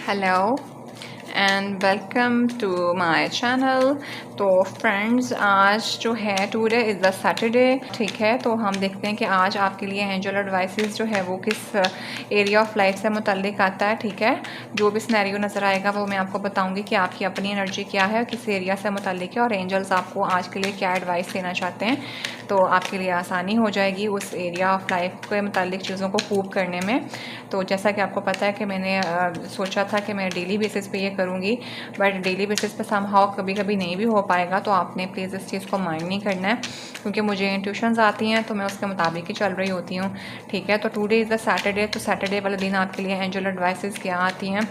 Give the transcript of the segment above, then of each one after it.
Hello and welcome to my channel. तो friends, आज जो है टुडे इज़ द सैटरडे, ठीक है। तो हम देखते हैं कि आज आपके लिए एंजल एडवाइसेस जो है वो किस एरिया ऑफ लाइफ से मुतल्लिक आता है, ठीक है। जो भी सिनेरियो नज़र आएगा वो मैं आपको बताऊंगी कि आपकी अपनी एनर्जी क्या है, किस एरिया से मुतल्लिक है और एंजल्स आपको आज के लिए क्या एडवाइस देना चाहते हैं। तो आपके लिए आसानी हो जाएगी उस एरिया ऑफ लाइफ के मुतालिक चीज़ों को प्रूव करने में। तो जैसा कि आपको पता है कि मैंने सोचा था कि मैं डेली बेसिस पे ये करूँगी, बट डेली बेसिस पे समहाउ कभी कभी नहीं भी हो पाएगा। तो आपने प्लीज़ इस चीज़ को माइंड नहीं करना है, क्योंकि मुझे इंट्यूशंस आती हैं तो मैं उसके मुताबिक ही चल रही होती हूँ, ठीक है। तो टुडे इज़ द सैटरडे, तो सैटरडे वाले दिन आपके लिए एंजल एडवाइसेस क्या आती हैं,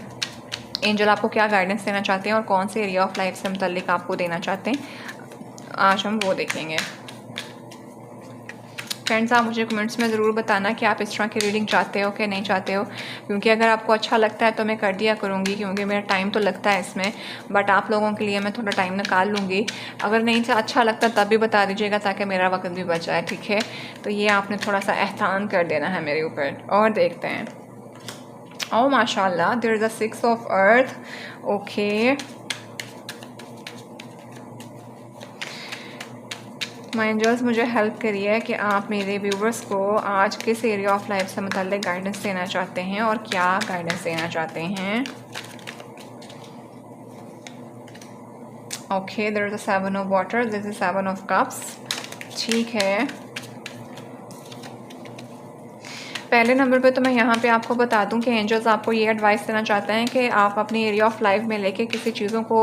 एंजल आपको क्या गाइडेंस देना चाहते हैं और कौन से एरिया ऑफ लाइफ से मुतल्लिक आपको देना चाहते हैं, आज हम वो देखेंगे। फ्रेंड्स, आप मुझे कमेंट्स में ज़रूर बताना कि आप इस तरह की रीडिंग चाहते हो कि नहीं चाहते हो, क्योंकि अगर आपको अच्छा लगता है तो मैं कर दिया करूँगी, क्योंकि मेरा टाइम तो लगता है इसमें, बट आप लोगों के लिए मैं थोड़ा टाइम निकाल लूँगी। अगर नहीं अच्छा लगता तब भी बता दीजिएगा ताकि मेरा वक्त भी बच जाए, ठीक है। तो ये आपने थोड़ा सा एहसान कर देना है मेरे ऊपर। और देखते हैं। ओह माशाल्लाह, there is a 6 of earth. Okay, my angels मुझे हेल्प करिए कि आप मेरे व्यूवर्स को आज किस एरिया ऑफ लाइफ से मुताल्लिक गाइडेंस देना चाहते हैं और क्या गाइडेंस देना चाहते हैं। Okay, there is a 7 of water, this is 7 of cups, ठीक है। पहले नंबर पे तो मैं यहाँ पे आपको बता दूँ कि एंजल्स आपको ये एडवाइस देना चाहते हैं कि आप अपनी एरिया ऑफ लाइफ में लेके किसी चीज़ों को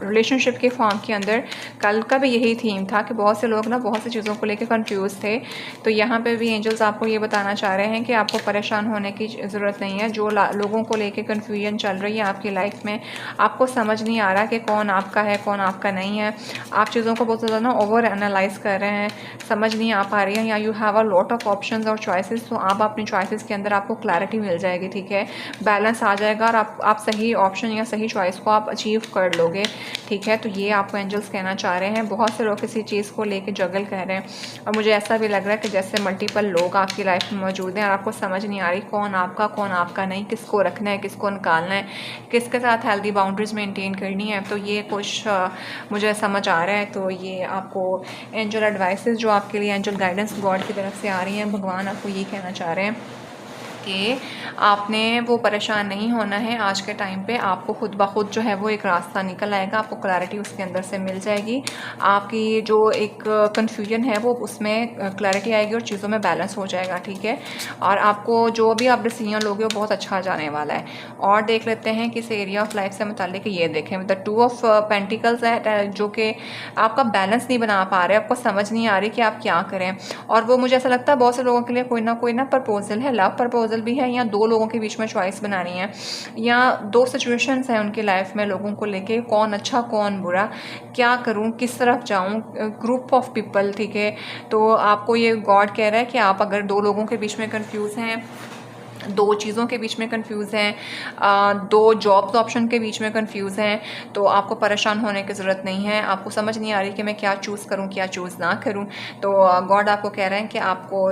रिलेशनशिप के फॉर्म के अंदर, कल का भी यही थीम था कि बहुत से लोग ना बहुत सी चीज़ों को लेके कंफ्यूज थे। तो यहाँ पे भी एंजल्स आपको ये बताना चाह रहे हैं कि आपको परेशान होने की ज़रूरत नहीं है। जो लोगों को लेके कन्फ्यूजन चल रही है आपकी लाइफ में, आपको समझ नहीं आ रहा कि कौन आपका है कौन आपका नहीं है, आप चीज़ों को बहुत ज़्यादा ना ओवर एनालाइज कर रहे हैं, समझ नहीं आ पा रही है, या you have a lot of options और चॉइसेस। तो आप अपनी चॉइसेस के अंदर आपको क्लैरिटी मिल जाएगी, ठीक है, बैलेंस आ जाएगा और आप सही ऑप्शन या सही चॉइस को आप अचीव कर लोगे, ठीक है। तो ये आपको एंजल्स कहना चाह रहे हैं। बहुत से लोग किसी चीज़ को लेके जगल कर रहे हैं और मुझे ऐसा भी लग रहा है कि जैसे मल्टीपल लोग आपकी लाइफ में मौजूद हैं और आपको समझ नहीं आ रही कौन आपका नहीं, किसको रखना है किसको निकालना है, किसके साथ हेल्दी बाउंड्रीज मेंटेन करनी है। तो ये कुछ मुझे समझ आ रहा है। तो ये आपको एंजल एडवाइसेस जो आपके लिए एंजल गाइडेंस गॉड की तरफ से आ रही हैं, भगवान आपको ये कहना चाह रहे हैं कि आपने वो परेशान नहीं होना है। आज के टाइम पे आपको खुद ब खुद जो है वो एक रास्ता निकल आएगा, आपको क्लैरिटी उसके अंदर से मिल जाएगी। आपकी जो एक कन्फ्यूजन है वो उसमें क्लैरिटी आएगी और चीज़ों में बैलेंस हो जाएगा, ठीक है। और आपको जो भी आप डिसीजन लोगे वो बहुत अच्छा जाने वाला है। और देख लेते हैं किस एरिया ऑफ लाइफ से मुतालिक ये देखें। द 2 ऑफ पेंटिकल्स है जो कि आपका बैलेंस नहीं बना पा रहे, आपको समझ नहीं आ रही कि आप क्या करें। और वो मुझे ऐसा लगता है बहुत से लोगों के लिए कोई ना प्रपोजल है, लव प्रपोजल भी है, या दो लोगों के बीच में चॉइस बनानी है, या दो सिचुएशंस हैं उनकी लाइफ में लोगों को लेके, कौन अच्छा कौन बुरा, क्या करूं किस तरफ जाऊं, ग्रुप ऑफ पीपल, ठीक है। तो आपको ये गॉड कह रहा है कि आप अगर दो लोगों के बीच में कंफ्यूज हैं, दो चीज़ों के बीच में कंफ्यूज हैं, दो जॉब्स ऑप्शन के बीच में कंफ्यूज हैं, तो आपको परेशान होने की ज़रूरत नहीं है। आपको समझ नहीं आ रही कि मैं क्या चूज़ करूं क्या चूज़ ना करूं, तो गॉड आपको कह रहे हैं कि आपको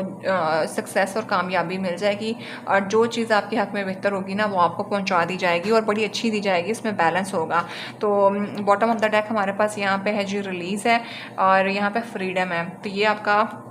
सक्सेस और कामयाबी मिल जाएगी और जो चीज़ आपके हक़ में बेहतर होगी ना वो आपको पहुंचा दी जाएगी और बड़ी अच्छी दी जाएगी, इसमें बैलेंस होगा। तो बॉटम ऑफ द डेक हमारे पास यहाँ पे है जी रिलीज़ है और यहाँ पे फ्रीडम है। तो ये आपका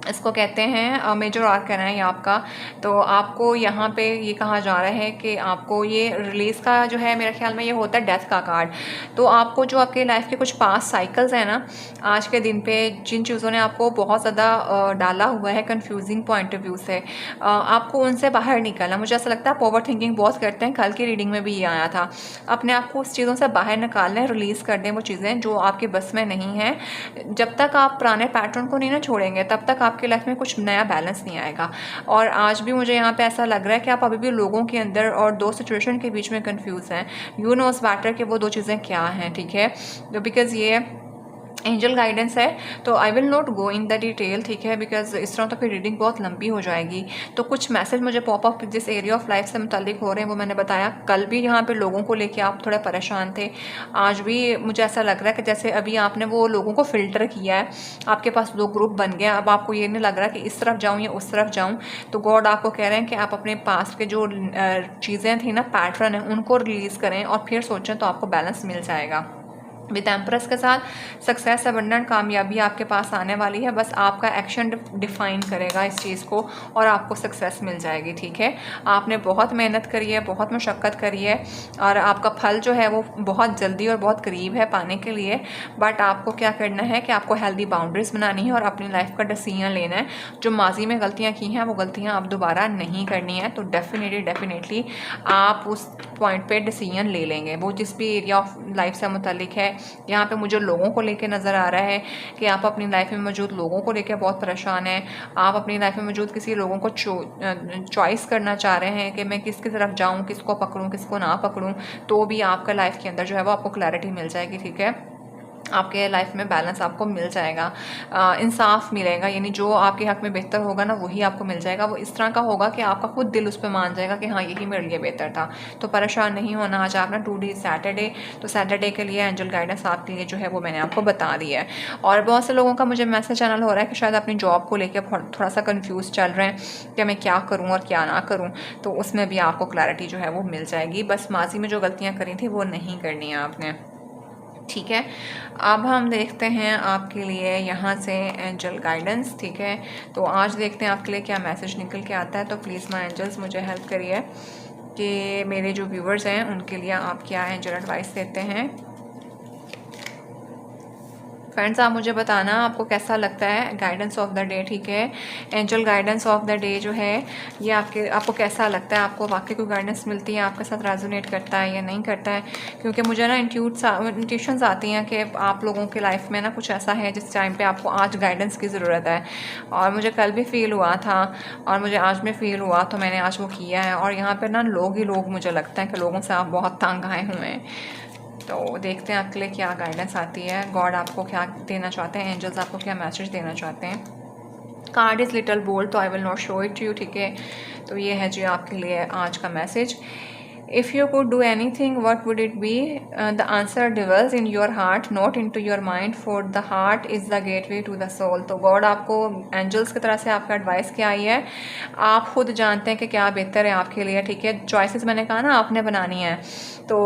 इसको कहते हैं मेजर आर्कन है ये आपका। तो आपको यहाँ पे ये कहा जा रहा है कि आपको ये रिलीज़ का जो है, मेरे ख्याल में ये होता है डेथ का कार्ड। तो आपको जो आपके लाइफ के कुछ पास्ट साइकिल्स हैं ना, आज के दिन पे जिन चीज़ों ने आपको बहुत ज़्यादा डाला हुआ है कंफ्यूजिंग पॉइंट ऑफ व्यू से, आपको उनसे बाहर निकलना। मुझे ऐसा लगता है आप ओवर थिंकिंग बहुत करते हैं, कल की रीडिंग में भी ये आया था। अपने आप को उस चीज़ों से बाहर निकालना है, रिलीज़ कर दें वो चीज़ें जो आपके बस में नहीं हैं। जब तक आप पुराने पैटर्न को नहीं ना छोड़ेंगे तब तक आपकी लाइफ में कुछ नया बैलेंस नहीं आएगा। और आज भी मुझे यहाँ पे ऐसा लग रहा है कि आप अभी भी लोगों के अंदर और दो सिचुएशन के बीच में कंफ्यूज हैं। यू नोस बेटर कि वो दो चीज़ें क्या हैं, ठीक है। बिकॉज ये एंजल गाइडेंस है, तो I will not go in the detail, ठीक है, बिकॉज इस तरह तो फिर रीडिंग बहुत लंबी हो जाएगी। तो कुछ मैसेज मुझे पॉप अप जिस एरिया ऑफ लाइफ से मुतालिक हो रहे हैं वो मैंने बताया। कल भी यहाँ पे लोगों को लेके आप थोड़े परेशान थे, आज भी मुझे ऐसा लग रहा है कि जैसे अभी आपने वो लोगों को फ़िल्टर किया है, आपके पास 2 ग्रुप बन गया, अब आपको ये नहीं लग रहा कि इस तरफ जाऊँ या उस तरफ जाऊँ। तो गॉड आपको कह रहे हैं कि आप अपने पास के जो चीज़ें थी ना, पैटर्न है, उनको रिलीज़ करें और फिर सोचें तो आपको बैलेंस मिल जाएगा। विद एम्प्रेस के साथ सक्सेस, अबंडेंट, कामयाबी आपके पास आने वाली है। बस आपका एक्शन डिफाइन करेगा इस चीज़ को और आपको सक्सेस मिल जाएगी, ठीक है। आपने बहुत मेहनत करी है, बहुत मशक्क़त करी है और आपका फल जो है वो बहुत जल्दी और बहुत करीब है पाने के लिए। बट आपको क्या करना है कि आपको हेल्दी बाउंड्रीज बनानी है और अपनी लाइफ का डिसीजन लेना है। जो माजी में गलतियाँ की हैं वो गलतियाँ आप दोबारा नहीं करनी है। तो डेफिनेटली आप उस पॉइंट पे डिसीजन ले लेंगे, वो जिस भी एरिया ऑफ लाइफ से मुतालिक है। यहाँ पे मुझे लोगों को लेके नज़र आ रहा है कि आप अपनी लाइफ में मौजूद लोगों को लेके बहुत परेशान हैं। आप अपनी लाइफ में मौजूद किसी लोगों को चॉइस करना चाह रहे हैं कि मैं किसकी तरफ जाऊँ, किसको पकड़ूँ, किसको ना पकड़ूँ। तो भी आपका लाइफ के अंदर जो है वो आपको क्लैरिटी मिल जाएगी, ठीक है। आपके लाइफ में बैलेंस आपको मिल जाएगा, इंसाफ मिलेगा, यानी जो आपके हक में बेहतर होगा ना वही आपको मिल जाएगा। वो इस तरह का होगा कि आपका खुद दिल उस पर मान जाएगा कि हाँ यही मेरे लिए बेहतर था। तो परेशान नहीं होना। आज आप ना 2 डे सैटरडे, तो सैटरडे के लिए एंजल गाइडेंस आपके लिए जो है वो मैंने आपको बता दिया है। और बहुत से लोगों का मुझे मैसेज चैनल हो रहा है कि शायद अपनी जॉब को लेकर थोड़ा सा कन्फ्यूज़ चल रहे हैं कि मैं क्या करूँ और क्या ना करूँ। तो उसमें भी आपको क्लैरिटी जो है वो मिल जाएगी। बस माजी में जो गलतियाँ करी थी वो नहीं करनी है आपने, ठीक है। अब हम देखते हैं आपके लिए यहाँ से एंजल गाइडेंस, ठीक है। तो आज देखते हैं आपके लिए क्या मैसेज निकल के आता है। तो प्लीज़ माय एंजल्स मुझे हेल्प करिए कि मेरे जो व्यूवर्स हैं उनके लिए आप क्या एंजल एडवाइस देते हैं। फ्रेंड्स आप मुझे बताना आपको कैसा लगता है गाइडेंस ऑफ द डे, ठीक है। Angel guidance of the day जो है ये आपको कैसा लगता है, आपको वाकई कोई गाइडेंस मिलती है, आपके साथ रेजोनेट करता है या नहीं करता है। क्योंकि मुझे ना इंट्यूशंस आती हैं कि आप लोगों के लाइफ में ना कुछ ऐसा है जिस टाइम पे आपको आज गाइडेंस की ज़रूरत है। और मुझे कल भी फील हुआ था और मुझे आज में फील हुआ, तो मैंने आज वो किया है। और यहाँ पर ना लोग ही लोग, मुझे लगता है कि लोगों से आप बहुत तंग आए हुए हैं। तो देखते हैं आपके लिए क्या गाइडेंस आती है, गॉड आपको क्या देना चाहते हैं, एंजल्स आपको क्या मैसेज देना चाहते हैं। कार्ड इज़ लिटल बोल्ड, तो I will not show it to you, ठीक है। तो ये है जी आपके लिए आज का message. If you could do anything what would it be, the answer dwells in your heart not in to your mind, for the heart is the gateway to the soul. तो God आपको angels की तरह से आपका advice क्या आई है, आप खुद जानते हैं कि क्या बेहतर है आपके लिए, ठीक है। चॉइसेस मैंने कहा ना आपने बनानी है। तो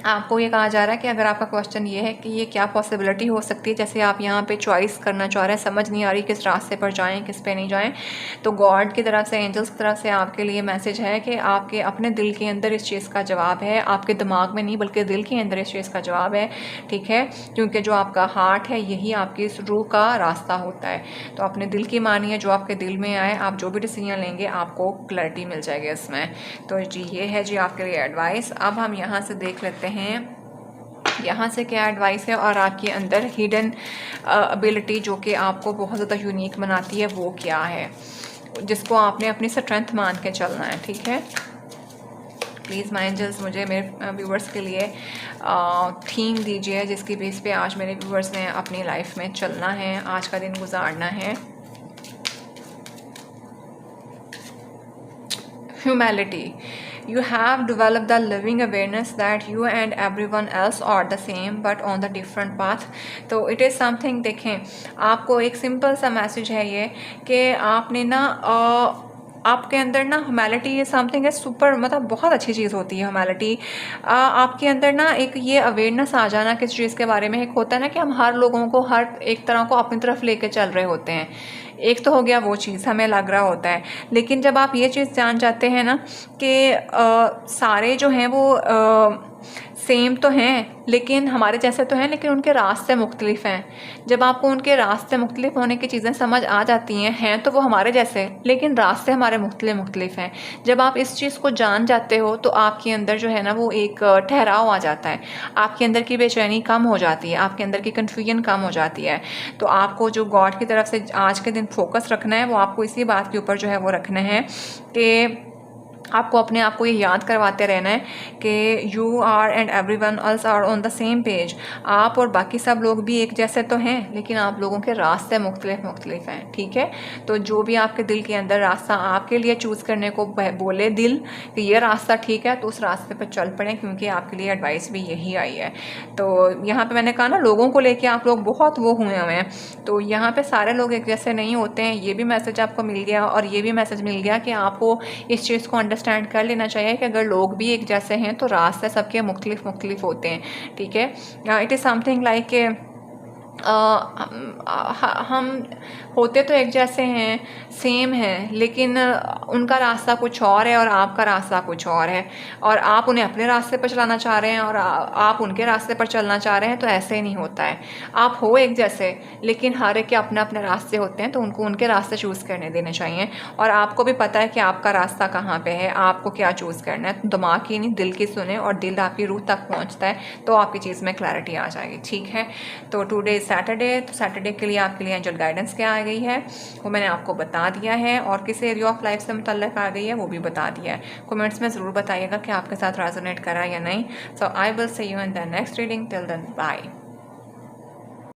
आपको ये कहा जा रहा है कि अगर आपका क्वेश्चन ये है कि ये क्या पॉसिबिलिटी हो सकती है, जैसे आप यहाँ पे चॉइस करना चाह रहे हैं, समझ नहीं आ रही किस रास्ते पर जाएं, किस पे नहीं जाएं, तो गॉड की तरफ से, एंजल्स की तरफ से आपके लिए मैसेज है कि आपके अपने दिल के अंदर इस चीज़ का जवाब है, आपके दिमाग में नहीं बल्कि दिल के अंदर इस चीज़ का जवाब है, ठीक है। क्योंकि जो आपका हार्ट है यही आपकी इस रूह का रास्ता होता है। तो अपने दिल की मानिए, जो आपके दिल में आए, आप जो भी डिसीजन लेंगे आपको क्लैरिटी मिल जाएगी इसमें। तो जी ये है जी आपके लिए एडवाइस। अब हम यहाँ से देख लेते हैं यहाँ से क्या एडवाइस है और आपके अंदर हिडन एबिलिटी जो कि आपको बहुत ज़्यादा यूनिक बनाती है वो क्या है, जिसको आपने अपनी स्ट्रेंथ मान के चलना है, ठीक है। प्लीज़ माय एंजल्स मुझे मेरे व्यूवर्स के लिए थीम दीजिए जिसकी बेस पे आज मेरे व्यूवर्स ने अपनी लाइफ में चलना है, आज का दिन गुजारना है। Humility. You have developed the living awareness that you and everyone else are the same but on the different path. तो it is something, देखें आपको एक सिंपल सा मैसेज है ये कि आपने ना आपके अंदर ना ह्यूमैलिटी ये समथिंग है सुपर, मतलब बहुत अच्छी चीज़ होती है ह्यूमैलिटी। आपके अंदर ना एक ये अवेयरनेस आ जाना किस चीज़ के बारे में, एक होता है ना कि हम हर लोगों को, हर एक तरह को अपनी तरफ लेके चल रहे होते हैं। एक तो हो गया वो चीज़ हमें लग रहा होता है, लेकिन जब आप ये चीज़ जान जाते हैं ना कि सारे जो हैं वो सेम तो हैं लेकिन हमारे जैसे तो हैं, लेकिन उनके रास्ते मुख्तलिफ हैं। जब आपको उनके रास्ते मुख्तलिफ होने की चीज़ें समझ आ जाती हैं तो वो हमारे जैसे लेकिन रास्ते हमारे मुख्तलिफ हैं। जब आप इस चीज़ को जान जाते हो तो आपके अंदर जो है ना वो एक ठहराव आ जाता है, आपके अंदर की बेचैनी कम हो जाती है, आपके अंदर की कन्फ्यूजन कम हो जाती है। तो आपको जो गॉड की तरफ से आज के दिन फोकस रखना है वो आपको इसी बात के ऊपर जो है वो रखना है कि आपको अपने आप को ये याद करवाते रहना है कि you are and everyone else are on the same page. आप और बाकी सब लोग भी एक जैसे तो हैं, लेकिन आप लोगों के रास्ते मुख्तलिफ हैं, ठीक है। तो जो भी आपके दिल के अंदर रास्ता आपके लिए चूज़ करने को बोले दिल कि ये रास्ता ठीक है, तो उस रास्ते पर चल पड़ें, क्योंकि आपके लिए एडवाइस भी यही आई है। तो यहाँ पर मैंने कहा ना, लोगों को लेके आप लोग बहुत वो हुए हुए हैं, तो यहाँ पर सारे लोग एक जैसे नहीं होते हैं। ये भी मैसेज आपको मिल गया और ये भी मैसेज मिल गया कि आपको इस चीज़ को अंडरस्टैंड कर लेना चाहिए कि अगर लोग भी एक जैसे हैं तो रास्ते सबके मुख्तलिफ होते हैं, ठीक है। इट इज़ समथिंग लाइक हम होते तो एक जैसे हैं, सेम हैं, लेकिन उनका रास्ता कुछ और है और आपका रास्ता कुछ और है, और आप उन्हें अपने रास्ते पर चलाना चाह रहे हैं और आप उनके रास्ते पर चलना चाह रहे हैं। तो ऐसे ही नहीं होता है। आप हो एक जैसे, लेकिन हर एक के अपने अपने रास्ते होते हैं, तो उनको उनके रास्ते चूज़ करने देने चाहिए। और आपको भी पता है कि आपका रास्ता कहाँ पे है, आपको क्या चूज़ करना है। दिमाग की नहीं, दिल की सुने, और दिल आपकी रूह तक पहुँचता है तो आपकी चीज़ में क्लैरिटी आ जाएगी, ठीक है। तो टुडे सैटरडे, तो सैटरडे के लिए आपके लिए एंजल गाइडेंस क्या आ गई है वो मैंने आपको बता दिया है, और किस एरिया ऑफ लाइफ से मुतल्लिक आ गई है वो भी बता दिया है। कमेंट्स में ज़रूर बताइएगा कि आपके साथ रेजोनेट करा या नहीं। So I will see you in the next reading. Till then bye.